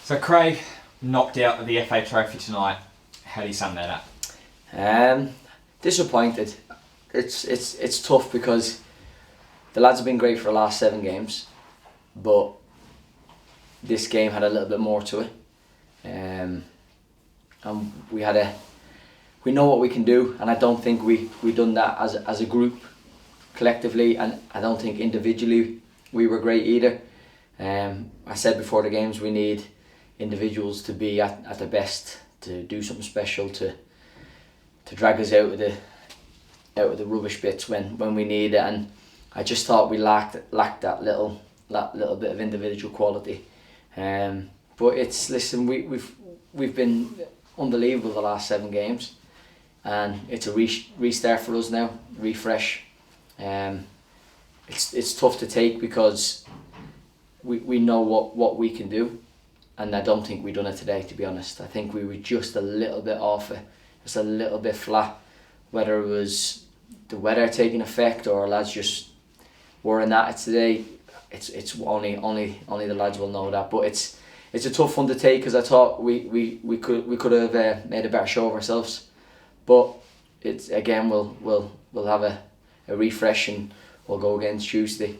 So Craig knocked out of the FA Trophy tonight. How do you sum that up? Disappointed. It's tough because the lads have been great for the last 7 games, but this game had a little bit more to it. And we know what we can do, and I don't think we done that as a group collectively, and I don't think individually we were great either. I said before the games we need individuals to be at their best, to do something special, to drag us out of the rubbish bits when we need it, and I just thought we lacked that little bit of individual quality. But we've been unbelievable the last 7 games, and it's a restart for us now, refresh. It's tough to take because we know what we can do, and I don't think we done it today, to be honest. I think we were just a little bit off it, just a little bit flat, whether it was the weather taking effect or lads just weren't at it today. It's only the lads will know that, but it's a tough one to take because I thought we could have made a better show of ourselves, but it's again we'll have a refresh and we'll go against Tuesday.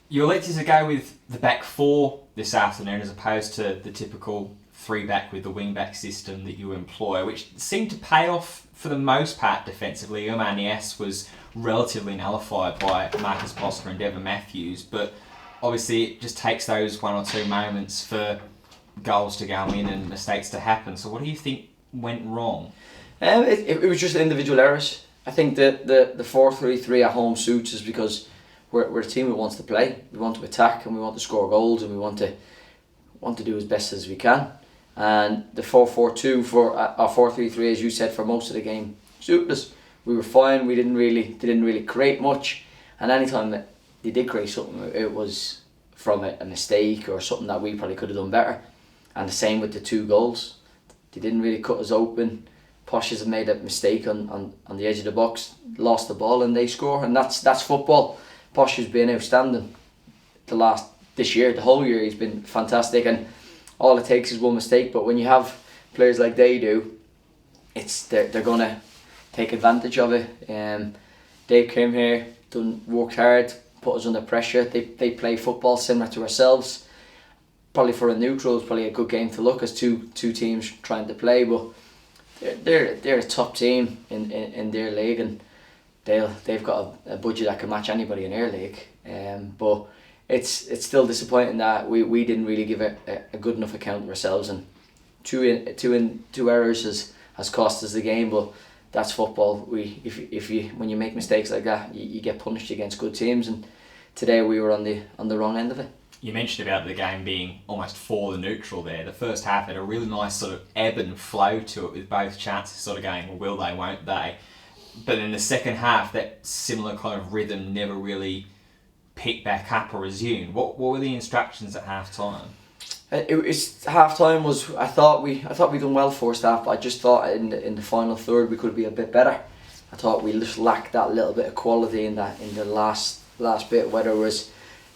You elected to go with the back 4 this afternoon as opposed to the typical 3-back with the wing-back system that you employ, which seemed to pay off for the most part defensively. Umar Nias was relatively nullified by Marcus Bosca and Devon Matthews, but obviously it just takes those 1 or 2 moments for goals to go in and mistakes to happen. So what do you think went wrong? It was just individual errors. I think that the 4-3-3 at home suits us because we're a team that wants to play. We want to attack and we want to score goals and we want to do as best as we can. And the 4-4-2 for our 4-3-3, as you said, for most of the game suited us. We were fine. We didn't really create much, and anytime that they did create something, it was from a mistake or something that we probably could have done better. And the same with the 2 goals. They didn't really cut us open. Posh has made a mistake on the edge of the box, lost the ball, and they score, and that's football. Posh has been outstanding this year, the whole year he's been fantastic, and all it takes is one mistake. But when you have players like they do, they're gonna take advantage of it. They came here, worked hard, put us under pressure. They play football similar to ourselves. Probably for a neutral, it's probably a good game to look as two teams trying to play, but they're a top team in their league, and they've got a budget that can match anybody in their league. But it's still disappointing that we didn't really give a good enough account of ourselves, and two errors has cost us the game. But that's football. When you make mistakes like that, you get punished against good teams, and today we were on the wrong end of it. You mentioned about the game being almost for the neutral there. The first half had a really nice sort of ebb and flow to it, with both chances sort of going, well, will they, won't they? But in the second half, that similar kind of rhythm never really picked back up or resumed. What were the instructions at half time? Half time was, I thought we done well first half, but I just thought in the final third we could be a bit better. I thought we just lacked that little bit of quality in the last bit, whether it was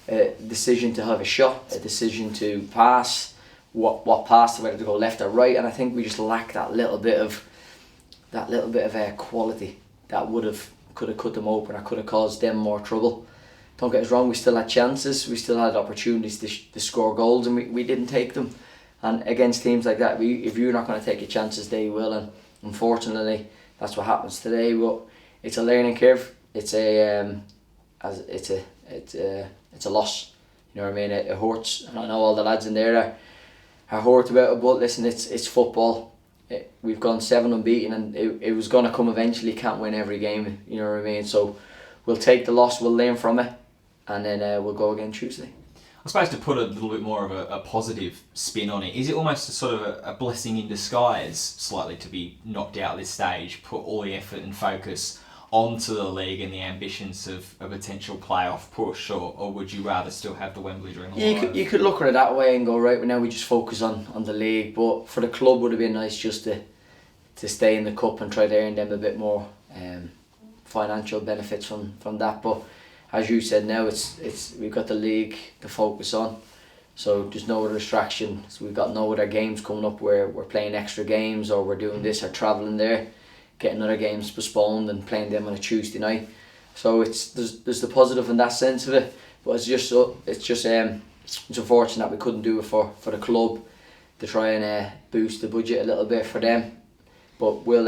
a decision to have a shot, a decision to pass, what pass, whether to go left or right, and I think we just lacked that little bit of quality that could have cut them open or could have caused them more trouble. Don't get us wrong, we still had chances, we still had opportunities to score goals, and we didn't take them. And against teams like that, if you're not going to take your chances, they will, and unfortunately that's what happens today. But it's a learning curve. It's a loss. You know what I mean? It hurts, and I know all the lads in there are hurt about it. But listen, it's football. We've gone 7 unbeaten, and it was going to come eventually. Can't win every game. You know what I mean? So we'll take the loss. We'll learn from it, and then we'll go again Tuesday. I suppose to put a little bit more of a positive spin on it, is it almost a sort of a blessing in disguise, slightly, to be knocked out at this stage, put all the effort and focus onto the league and the ambitions of a potential playoff push, or would you rather still have the Wembley dream alive? You could look at it that way and go, right, now we just focus on the league, but for the club would have been nice just to stay in the cup and try to earn them a bit more financial benefits from that. But as you said, now it's we've got the league to focus on, So there's no other distraction. So we've got no other games coming up where we're playing extra games or we're doing this or travelling there, getting other games postponed and playing them on a Tuesday night. So there's the positive in that sense of it, but it's unfortunate that we couldn't do it for the club to try and boost the budget a little bit for them. But we'll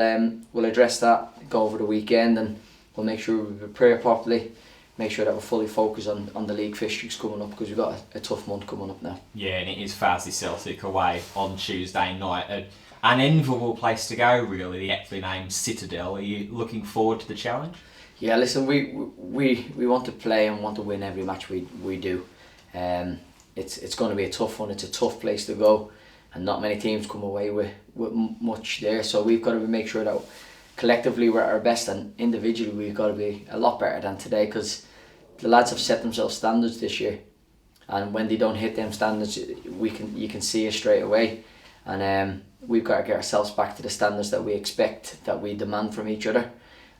address that, go over the weekend, and we'll make sure we prepare properly, make sure that we're fully focused on the league fixtures coming up, because we've got a tough month coming up now. Yeah, and it is Farsley Celtic away on Tuesday night. An enviable place to go, really, the aptly named Citadel. Are you looking forward to the challenge? Yeah, listen, we want to play and want to win every match we do. It's going to be a tough one. It's a tough place to go, and not many teams come away with much there. So we've got to make sure that collectively we're at our best, and individually we've got to be a lot better than today, because the lads have set themselves standards this year, and when they don't hit them standards, you can see it straight away. And we've got to get ourselves back to the standards that we expect, that we demand from each other.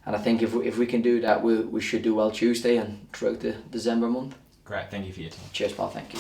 And I think if we can do that, we should do well Tuesday and throughout the December month. Great, thank you for your time. Cheers, pal, thank you.